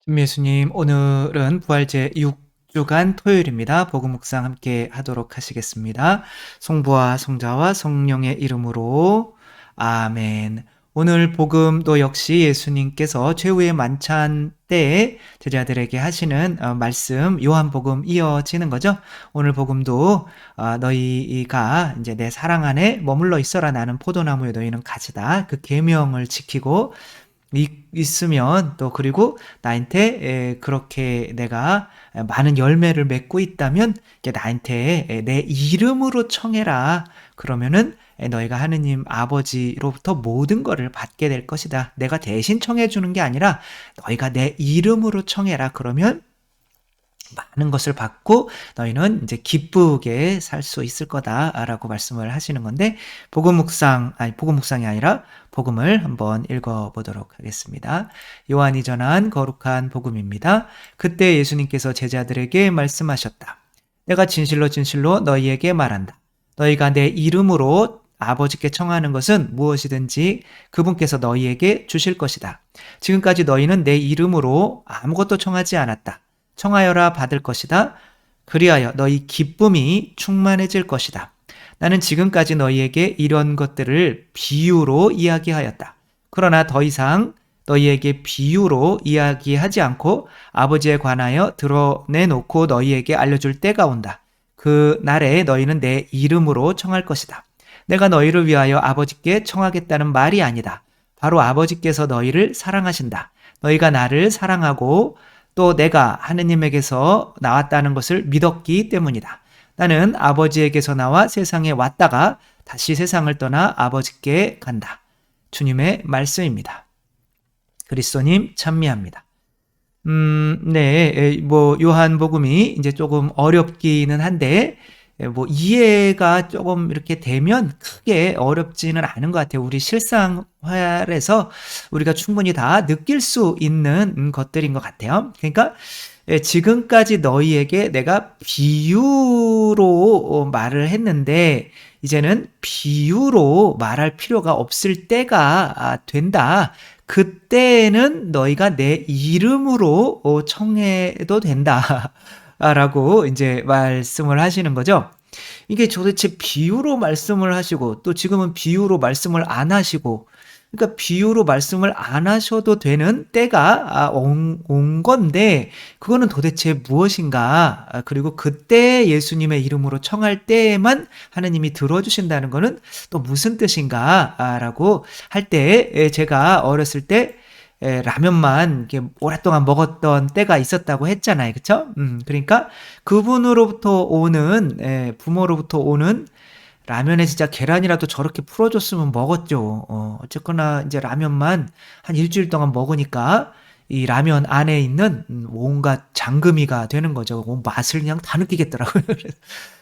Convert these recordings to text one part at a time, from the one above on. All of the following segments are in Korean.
김예수님, 오늘은 부활제 6주간 토요일입니다. 복음 묵상 함께 하도록 하시겠습니다. 성부와 성자와 성령의 이름으로 아멘. 오늘 복음도 역시 예수님께서 최후의 만찬 때에 제자들에게 하시는 말씀 요한복음 이어지는 거죠. 오늘 복음도 너희가 이제 내 사랑 안에 머물러 있어라. 나는 포도나무에 너희는 가지다. 그 계명을 지키고 있으면 또 그리고 나한테 그렇게 내가 많은 열매를 맺고 있다면 나한테 내 이름으로 청해라. 그러면은 너희가 하느님 아버지로부터 모든 것을 받게 될 것이다. 내가 대신 청해 주는 게 아니라 너희가 내 이름으로 청해라. 그러면 많은 것을 받고 너희는 이제 기쁘게 살 수 있을 거다라고 말씀을 하시는 건데, 복음 묵상이 아니라 복음을 한번 읽어보도록 하겠습니다. 요한이 전한 거룩한 복음입니다. 그때 예수님께서 제자들에게 말씀하셨다. 내가 진실로 진실로 너희에게 말한다. 너희가 내 이름으로 아버지께 청하는 것은 무엇이든지 그분께서 너희에게 주실 것이다. 지금까지 너희는 내 이름으로 아무것도 청하지 않았다. 청하여라 받을 것이다. 그리하여 너희 기쁨이 충만해질 것이다. 나는 지금까지 너희에게 이런 것들을 비유로 이야기하였다. 그러나 더 이상 너희에게 비유로 이야기하지 않고 아버지에 관하여 드러내놓고 너희에게 알려줄 때가 온다. 그 날에 너희는 내 이름으로 청할 것이다. 내가 너희를 위하여 아버지께 청하겠다는 말이 아니다. 바로 아버지께서 너희를 사랑하신다. 너희가 나를 사랑하고 또 내가 하느님에게서 나왔다는 것을 믿었기 때문이다. 나는 아버지에게서 나와 세상에 왔다가 다시 세상을 떠나 아버지께 간다. 주님의 말씀입니다. 그리스도님 찬미합니다. 네, 요한복음이 이제 조금 어렵기는 한데, 이해가 조금 이렇게 되면 크게 어렵지는 않은 것 같아요. 우리 실생활에서 우리가 충분히 다 느낄 수 있는 것들인 것 같아요. 그러니까 지금까지 너희에게 내가 비유로 말을 했는데 이제는 비유로 말할 필요가 없을 때가 된다. 그때는 너희가 내 이름으로 청해도 된다. 라고 이제 말씀을 하시는 거죠. 이게 도대체 비유로 말씀을 하시고 또 지금은 비유로 말씀을 안 하시고, 그러니까 비유로 말씀을 안 하셔도 되는 때가 온 건데 그거는 도대체 무엇인가? 그리고 그때 예수님의 이름으로 청할 때에만 하느님이 들어주신다는 거는 또 무슨 뜻인가? 라고 할 때 제가 어렸을 때 라면만 이렇게 오랫동안 먹었던 때가 있었다고 했잖아요. 그쵸? 그러니까 그분으로부터 오는, 부모로부터 오는 라면에 진짜 계란이라도 저렇게 풀어줬으면 먹었죠. 어쨌거나 이제 라면만 한 일주일 동안 먹으니까 이 라면 안에 있는 온갖 장금이가 되는 거죠. 맛을 그냥 다 느끼겠더라고요.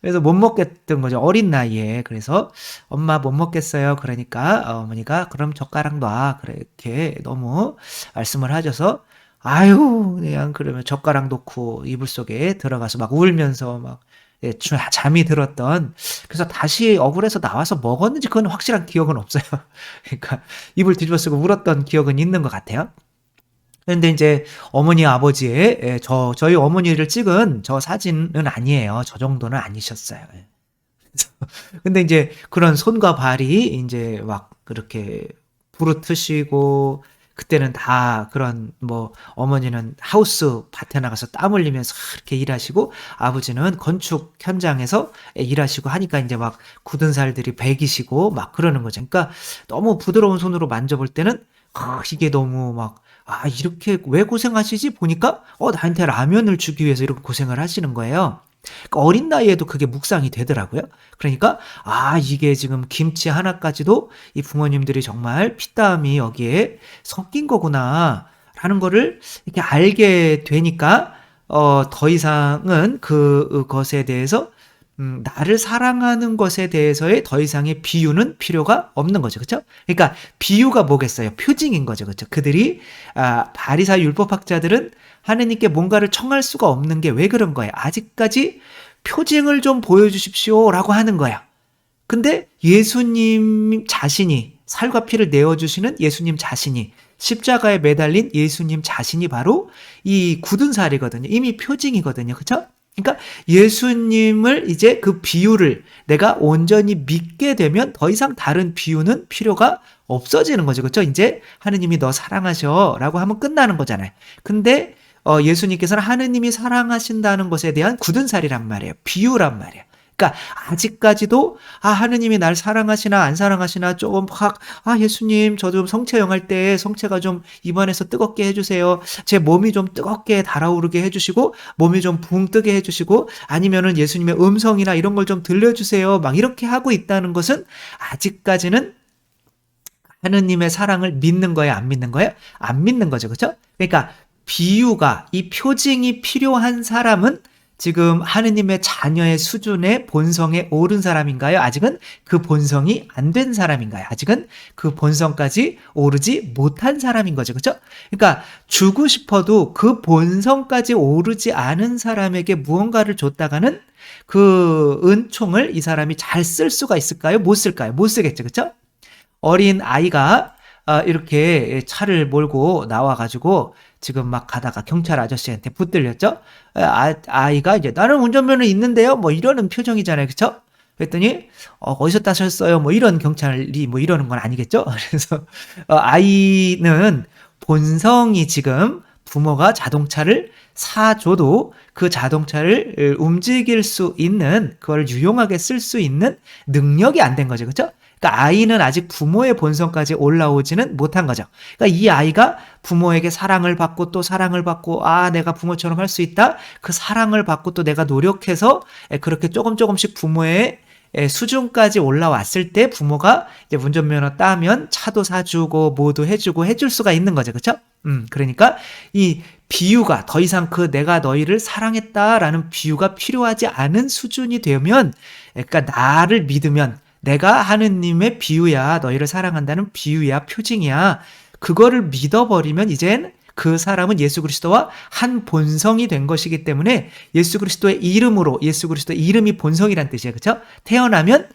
그래서 못 먹겠던 거죠. 어린 나이에. 그래서 엄마 못 먹겠어요. 그러니까 어머니가 그럼 젓가락 놔. 그렇게 너무 말씀을 하셔서 아유 그냥 그러면 젓가락 놓고 이불 속에 들어가서 막 울면서 막 잠이 들었던, 그래서 다시 억울해서 나와서 먹었는지 그건 확실한 기억은 없어요. 그러니까 이불 뒤집어 쓰고 울었던 기억은 있는 것 같아요. 그런데 이제 어머니 아버지의 저희 어머니를 찍은 저 사진은 아니에요. 저 정도는 아니셨어요. 근데 이제 그런 손과 발이 이제 막 그렇게 부르트시고, 그때는 다 그런 어머니는 하우스 밭에 나가서 땀 흘리면서 그렇게 일하시고 아버지는 건축 현장에서 일하시고 하니까 이제 막 굳은 살들이 배기시고 막 그러는 거죠. 그러니까 너무 부드러운 손으로 만져볼 때는 이게 너무 막 이렇게 왜 고생하시지? 보니까 나한테 라면을 주기 위해서 이렇게 고생을 하시는 거예요. 그러니까 어린 나이에도 그게 묵상이 되더라고요. 그러니까 이게 지금 김치 하나까지도 이 부모님들이 정말 피땀이 여기에 섞인 거구나 라는 거를 이렇게 알게 되니까 더 이상은 그것에 대해서 나를 사랑하는 것에 대해서의 더 이상의 비유는 필요가 없는 거죠. 그렇죠? 그러니까 비유가 뭐겠어요? 표징인 거죠. 그렇죠? 그들이 바리사의 율법학자들은 하느님께 뭔가를 청할 수가 없는 게 왜 그런 거예요? 아직까지 표징을 좀 보여주십시오라고 하는 거야. 근데 예수님 자신이, 살과 피를 내어주시는 예수님 자신이 십자가에 매달린 예수님 자신이 바로 이 굳은 살이거든요. 이미 표징이거든요. 그렇죠? 그러니까 예수님을 이제 그 비유를 내가 온전히 믿게 되면 더 이상 다른 비유는 필요가 없어지는 거죠. 그렇죠? 이제 하느님이 너 사랑하셔라고 하면 끝나는 거잖아요. 근데 예수님께서는 하느님이 사랑하신다는 것에 대한 굳은 살이란 말이에요. 비유란 말이에요. 그러니까 아직까지도 하느님이 날 사랑하시나 안 사랑하시나 조금 예수님 저 좀 성체 영할 때 성체가 좀 입안에서 뜨겁게 해주세요. 제 몸이 좀 뜨겁게 달아오르게 해주시고 몸이 좀 붕 뜨게 해주시고 아니면은 예수님의 음성이나 이런 걸 좀 들려주세요. 막 이렇게 하고 있다는 것은 아직까지는 하느님의 사랑을 믿는 거예요? 안 믿는 거예요? 안 믿는 거죠. 그렇죠? 그러니까 비유가 이 표징이 필요한 사람은 지금 하느님의 자녀의 수준의 본성에 오른 사람인가요? 아직은 그 본성이 안 된 사람인가요? 아직은 그 본성까지 오르지 못한 사람인 거죠. 그렇죠? 그러니까 주고 싶어도 그 본성까지 오르지 않은 사람에게 무언가를 줬다가는 그 은총을 이 사람이 잘 쓸 수가 있을까요? 못 쓸까요? 못 쓰겠죠. 그렇죠? 어린 아이가 이렇게 차를 몰고 나와가지고 지금 막 가다가 경찰 아저씨한테 붙들렸죠? 아이가 이제 나는 운전면허 있는데요? 뭐 이러는 표정이잖아요. 그쵸? 그랬더니 어디서 따셨어요? 뭐 이런 경찰이 뭐 이러는 건 아니겠죠? 그래서 아이는 본성이 지금 부모가 자동차를 사줘도 그 자동차를 움직일 수 있는 그걸 유용하게 쓸 수 있는 능력이 안 된 거죠. 그렇죠? 그러니까 아이는 아직 부모의 본성까지 올라오지는 못한 거죠. 그러니까 이 아이가 부모에게 사랑을 받고 또 사랑을 받고 내가 부모처럼 할 수 있다. 그 사랑을 받고 또 내가 노력해서 그렇게 조금씩 부모의 수준까지 올라왔을 때 부모가 이제 운전면허 따면 차도 사주고 뭐도 해주고 해줄 수가 있는 거죠. 그렇죠? 그러니까 이 비유가 더 이상 그 내가 너희를 사랑했다라는 비유가 필요하지 않은 수준이 되면 그러니까 나를 믿으면 내가 하느님의 비유야, 너희를 사랑한다는 비유야, 표징이야. 그거를 믿어버리면 이젠 그 사람은 예수 그리스도와 한 본성이 된 것이기 때문에 예수 그리스도의 이름으로, 예수 그리스도의 이름이 본성이란 뜻이에요. 그렇죠? 태어나면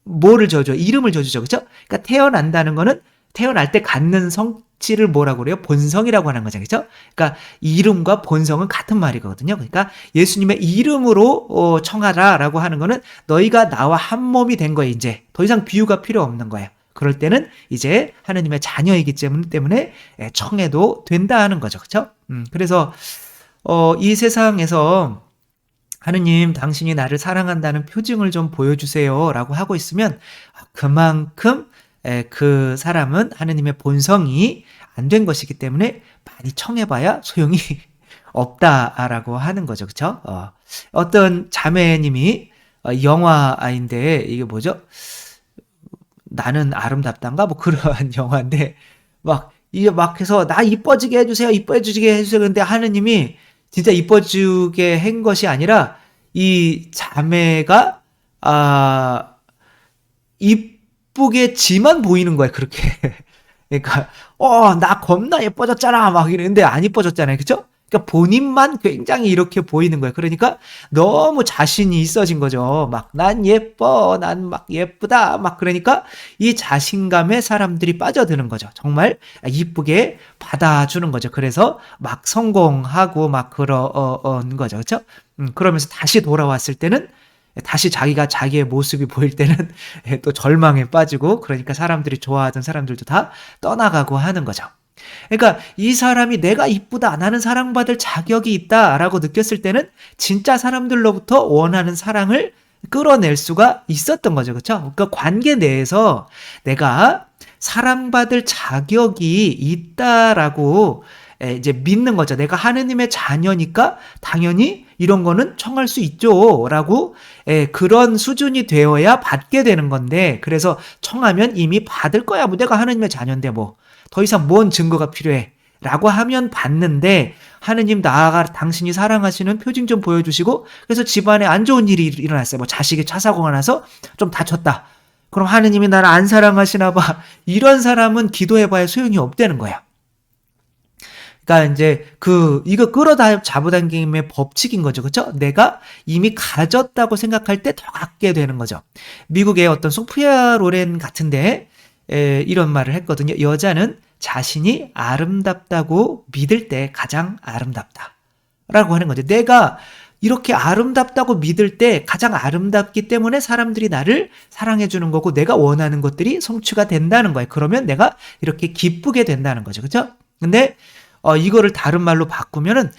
뭐를 져줘? 이름을 져주죠. 그렇죠? 그러니까 태어난다는 거는 태어날 때 갖는 성질을 뭐라고 그래요? 본성이라고 하는 거죠. 그렇죠? 그러니까 이름과 본성은 같은 말이거든요. 그러니까 예수님의 이름으로 청하라라고 하는 거는 너희가 나와 한 몸이 된 거예요. 이제 더 이상 비유가 필요 없는 거예요. 그럴 때는 이제 하느님의 자녀이기 때문에 청해도 된다 하는 거죠. 그렇죠? 그래서 이 세상에서 하느님 당신이 나를 사랑한다는 표징을 좀 보여주세요 라고 하고 있으면 그만큼 그 사람은 하느님의 본성이 안 된 것이기 때문에 많이 청해봐야 소용이 없다라고 하는 거죠. 그렇죠? 어떤 자매님이 영화인데 이게 뭐죠? 나는 아름답단가? 뭐 그러한 영화인데 이게 막 해서 나 이뻐지게 해주세요. 이뻐지게 해주세요. 근데 하느님이 진짜 이뻐지게 한 것이 아니라 이 자매가 이쁘게 지만 보이는 거야. 그렇게. 그러니까 나 겁나 예뻐졌잖아 막 이러는데 안 예뻐졌잖아요. 그쵸? 그러니까 본인만 굉장히 이렇게 보이는 거예요. 그러니까 너무 자신이 있어진 거죠. 막 난 예뻐, 난 막 예쁘다 막 그러니까 이 자신감에 사람들이 빠져드는 거죠. 정말 이쁘게 받아주는 거죠. 그래서 막 성공하고 막 그런 거죠. 그렇죠? 그러면서 다시 돌아왔을 때는 다시 자기가 자기의 모습이 보일 때는 또 절망에 빠지고 그러니까 사람들이 좋아하던 사람들도 다 떠나가고 하는 거죠. 그러니까 이 사람이 내가 이쁘다, 나는 사랑받을 자격이 있다라고 느꼈을 때는 진짜 사람들로부터 원하는 사랑을 끌어낼 수가 있었던 거죠. 그렇죠? 그러니까 관계 내에서 내가 사랑받을 자격이 있다라고 이제 믿는 거죠. 내가 하느님의 자녀니까 당연히 이런 거는 청할 수 있죠 라고 그런 수준이 되어야 받게 되는 건데 그래서 청하면 이미 받을 거야. 뭐 내가 하느님의 자녀인데 뭐 더 이상 뭔 증거가 필요해 라고 하면 받는데 하느님 나아가 당신이 사랑하시는 표징 좀 보여주시고 그래서 집안에 안 좋은 일이 일어났어요. 뭐 자식이 차 사고가 나서 좀 다쳤다. 그럼 하느님이 나를 안 사랑하시나 봐. 이런 사람은 기도해봐야 소용이 없다는 거야. 그러니까 이제 이거 끌어잡아당김의 법칙인 거죠. 그렇죠? 내가 이미 가졌다고 생각할 때 더 갖게 되는 거죠. 미국의 어떤 소피아 로렌 같은데 이런 말을 했거든요. 여자는 자신이 아름답다고 믿을 때 가장 아름답다라고 하는 거죠. 내가 이렇게 아름답다고 믿을 때 가장 아름답기 때문에 사람들이 나를 사랑해 주는 거고 내가 원하는 것들이 성취가 된다는 거예요. 그러면 내가 이렇게 기쁘게 된다는 거죠. 그렇죠? 근데 이거를 다른 말로 바꾸면은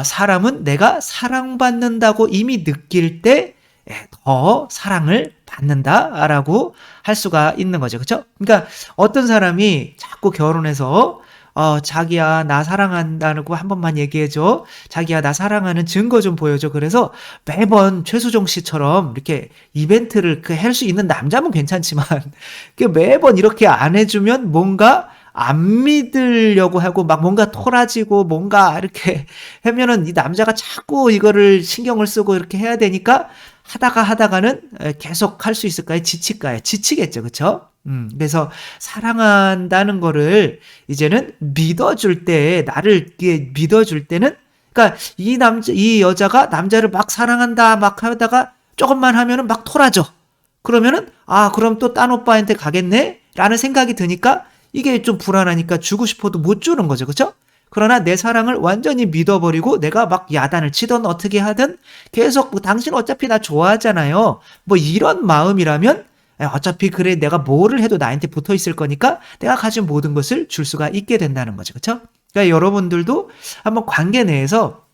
사람은 내가 사랑받는다고 이미 느낄 때 더 사랑을 받는다라고 할 수가 있는 거죠. 그렇죠? 그러니까 어떤 사람이 자꾸 결혼해서 자기야 나 사랑한다고 한 번만 얘기해줘. 자기야 나 사랑하는 증거 좀 보여줘. 그래서 매번 최수종 씨처럼 이렇게 이벤트를 할 수 있는 남자면 괜찮지만 매번 이렇게 안 해주면 뭔가 안 믿으려고 하고 막 뭔가 토라지고 뭔가 이렇게 하면은 이 남자가 자꾸 이거를 신경을 쓰고 이렇게 해야 되니까 하다가는 계속 할 수 있을까요? 지칠까요? 지치겠죠. 그쵸? 그래서 사랑한다는 거를 이제는 믿어줄 때, 나를 믿어줄 때는, 그러니까 이 여자가 남자를 막 사랑한다 막 하다가 조금만 하면은 막 토라져. 그러면은, 그럼 또 딴 오빠한테 가겠네? 라는 생각이 드니까 이게 좀 불안하니까 주고 싶어도 못 주는 거죠. 그쵸? 그러나 내 사랑을 완전히 믿어버리고 내가 막 야단을 치든 어떻게 하든 계속 당신 어차피 나 좋아하잖아요. 뭐 이런 마음이라면 어차피 그래 내가 뭐를 해도 나한테 붙어 있을 거니까 내가 가진 모든 것을 줄 수가 있게 된다는 거죠. 그렇죠? 그러니까 여러분들도 한번 관계 내에서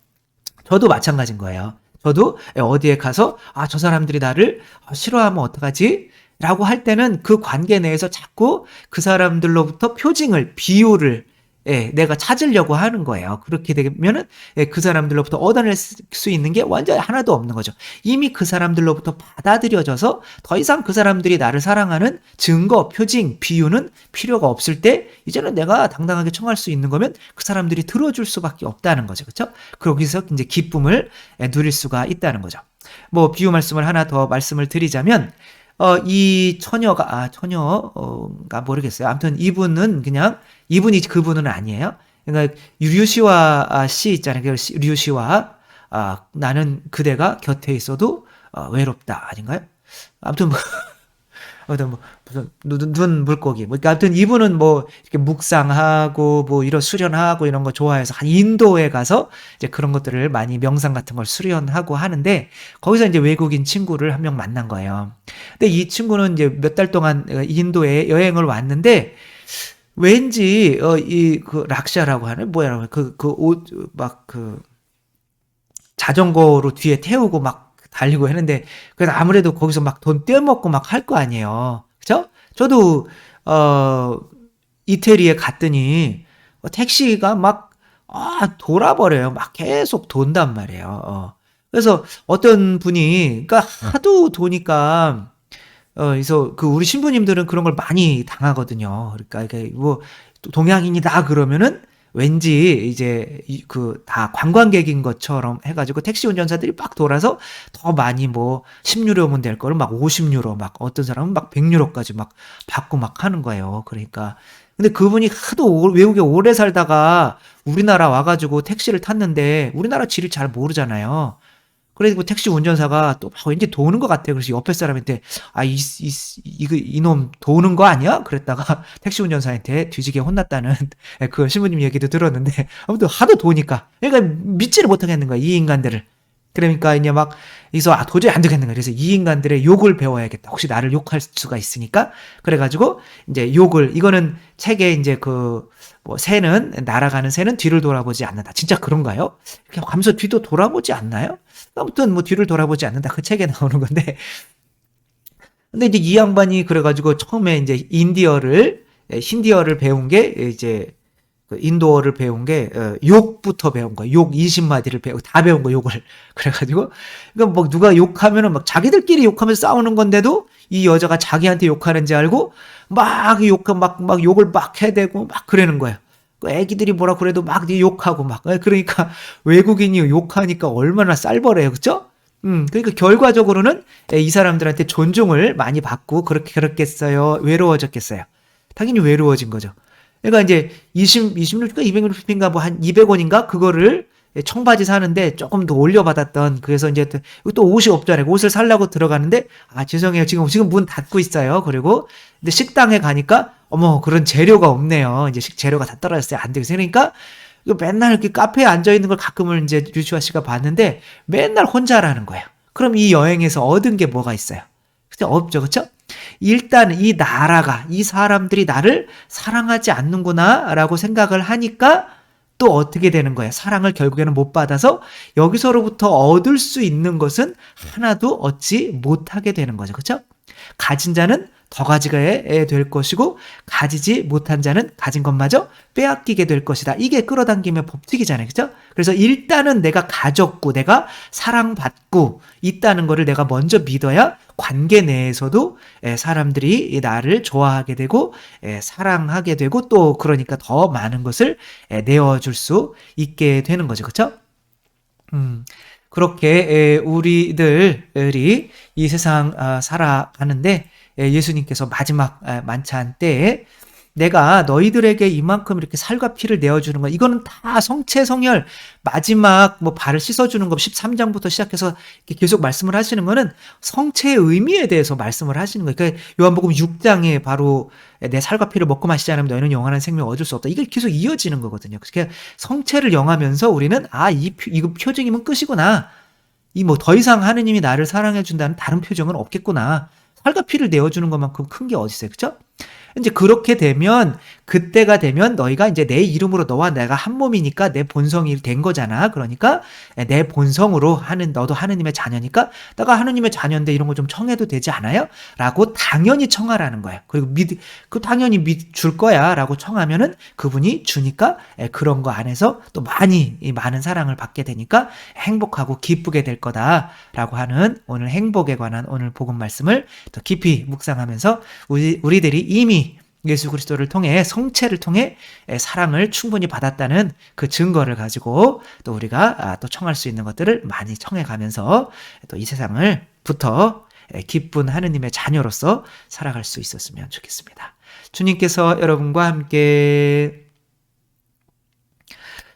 저도 마찬가지인 거예요. 저도 어디에 가서 저 사람들이 나를 싫어하면 어떡하지? 라고 할 때는 그 관계 내에서 자꾸 그 사람들로부터 표징을, 비유를 내가 찾으려고 하는 거예요. 그렇게 되면은 그 사람들로부터 얻어낼 수 있는 게 완전히 하나도 없는 거죠. 이미 그 사람들로부터 받아들여져서 더 이상 그 사람들이 나를 사랑하는 증거, 표징, 비유는 필요가 없을 때 이제는 내가 당당하게 청할 수 있는 거면 그 사람들이 들어줄 수밖에 없다는 거죠. 그렇죠? 거기서 이제 기쁨을 누릴 수가 있다는 거죠. 뭐 비유 말씀을 하나 더 말씀을 드리자면 이 처녀가 모르겠어요. 아무튼 이분이 그분은 아니에요. 그러니까 류시와 씨 있잖아요. 류시와 나는 그대가 곁에 있어도 외롭다 아닌가요? 아무튼 무슨 눈 물고기. 그러니까 아무튼 이분은 이렇게 묵상하고 이런 수련하고 이런 거 좋아해서 한 인도에 가서 이제 그런 것들을 많이 명상 같은 걸 수련하고 하는데 거기서 이제 외국인 친구를 한 명 만난 거예요. 근데 이 친구는 이제 몇 달 동안 인도에 여행을 왔는데 왠지 그 락샤라고 하는 뭐야 자전거로 뒤에 태우고 막 달리고 했는데 그래서 아무래도 거기서 막 돈 떼먹고 막 할 거 아니에요. 그죠? 저도 이태리에 갔더니 택시가 막 돌아버려요. 막 계속 돈단 말이에요. 그래서 어떤 분이 그러니까 하도 도니까 그래서 우리 신부님들은 그런 걸 많이 당하거든요. 그러니까 이게 동양인이다 그러면은 왠지 이제 다 관광객인 것처럼 해가지고 택시 운전사들이 막 돌아서 더 많이 10유로면 될 거를 막 50유로 막 어떤 사람은 막 100유로까지 막 받고 막 하는 거예요. 그러니까 근데 그분이 하도 외국에 오래 살다가 우리나라 와가지고 택시를 탔는데 우리나라 지를 잘 모르잖아요. 그래서 택시 운전사가 또 왠지 도는 것 같아요. 그래서 옆에 사람한테 이놈 도는 거 아니야? 그랬다가 택시 운전사한테 뒤지게 혼났다는 그 신부님 얘기도 들었는데 아무튼 하도 도니까 그러니까 믿지를 못하겠는 거야 이 인간들을. 그러니까 이제 막 여기서 도저히 안 되겠는 거야. 그래서 이 인간들의 욕을 배워야겠다. 혹시 나를 욕할 수가 있으니까 그래가지고 이제 이거는 책에 이제 날아가는 새는 뒤를 돌아보지 않는다. 진짜 그런가요? 이렇게 가면서 뒤도 돌아보지 않나요? 아무튼 뒤를 돌아보지 않는다. 그 책에 나오는 건데. 근데 이제 이 양반이 그래가지고 처음에 이제 힌디어를 배운 게 이제 인도어를 배운 게 욕부터 배운 거야. 욕 20마디를 다 배운 거 욕을. 그래가지고 그러니까 누가 욕하면은 막 자기들끼리 욕하면서 싸우는 건데도 이 여자가 자기한테 욕하는지 알고 막 욕을 막 해대고 막 그러는 거야. 애기들이 뭐라 그래도 막 욕하고 막 그러니까 외국인이 욕하니까 얼마나 쌀벌해요. 그쵸? 그러니까 결과적으로는 이 사람들한테 존중을 많이 받고 그렇겠어요? 외로워졌겠어요? 당연히 외로워진 거죠. 그러니까 이제 26인가 260인가 한 200원인가 그거를 청바지 사는데 조금 더 올려받았던, 그래서 이제 또 옷이 없잖아요. 옷을 살려고 들어가는데, 아, 죄송해요. 지금 문 닫고 있어요. 그리고, 근데 식당에 가니까, 어머, 그런 재료가 없네요. 이제 식재료가 다 떨어졌어요. 안 되겠어요. 그러니까, 이거 맨날 이렇게 카페에 앉아있는 걸 가끔은 이제 류시아 씨가 봤는데, 맨날 혼자라는 거예요. 그럼 이 여행에서 얻은 게 뭐가 있어요? 근데 없죠. 그쵸? 일단 이 나라가, 이 사람들이 나를 사랑하지 않는구나라고 생각을 하니까 또 어떻게 되는 거예요? 사랑을 결국에는 못 받아서 여기서로부터 얻을 수 있는 것은 하나도 얻지 못하게 되는 거죠. 그렇죠? 가진 자는 더 가지게 될 것이고 가지지 못한 자는 가진 것마저 빼앗기게 될 것이다. 이게 끌어당김의 법칙이잖아요. 그렇죠? 그래서 일단은 내가 가졌고 내가 사랑받고 있다는 거를 내가 먼저 믿어야 관계 내에서도 사람들이 나를 좋아하게 되고 사랑하게 되고 또 그러니까 더 많은 것을 내어줄 수 있게 되는 거죠. 그렇죠? 그렇게 우리들이 이 세상 살아가는데 예수님께서 마지막 만찬 때에 내가 너희들에게 이만큼 이렇게 살과 피를 내어주는 거, 이거는 다 성체성혈, 마지막 뭐 발을 씻어주는 거 13장부터 시작해서 이렇게 계속 말씀을 하시는 거는 성체의 의미에 대해서 말씀을 하시는 거예요. 그러니까 요한복음 6장에 바로 내 살과 피를 먹고 마시지 않으면 너희는 영원한 생명을 얻을 수 없다. 이게 계속 이어지는 거거든요. 그래서 성체를 영하면서 우리는 이거 표징이면 끝이구나. 이 뭐 더 이상 하느님이 나를 사랑해 준다는 다른 표정은 없겠구나. 살과 피를 내어주는 것만큼 큰 게 어디 있어요. 그죠? 이제 그렇게 되면 그때가 되면 너희가 이제 내 이름으로 너와 내가 한 몸이니까 내 본성이 된 거잖아. 그러니까 내 본성으로 너도 하느님의 자녀니까 내가 하느님의 자녀인데 이런 거 좀 청해도 되지 않아요? 라고 당연히 청하라는 거야. 그리고 당연히 줄 거야 라고 청하면은 그분이 주니까 그런 거 안에서 또 많은 사랑을 받게 되니까 행복하고 기쁘게 될 거다라고 하는 오늘 행복에 관한 오늘 복음 말씀을 더 깊이 묵상하면서 우리들이 이미 예수 그리스도를 통해 성체를 통해 사랑을 충분히 받았다는 그 증거를 가지고 또 우리가 또 청할 수 있는 것들을 많이 청해 가면서 또 이 세상을부터 기쁜 하느님의 자녀로서 살아갈 수 있었으면 좋겠습니다. 주님께서 여러분과 함께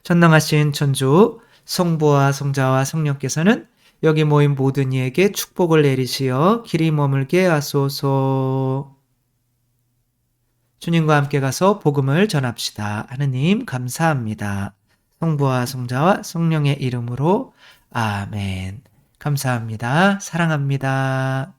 전능하신 천주 성부와 성자와 성령께서는 여기 모인 모든 이에게 축복을 내리시어 길이 머물게 하소서. 주님과 함께 가서 복음을 전합시다. 하느님 감사합니다. 성부와 성자와 성령의 이름으로 아멘. 감사합니다. 사랑합니다.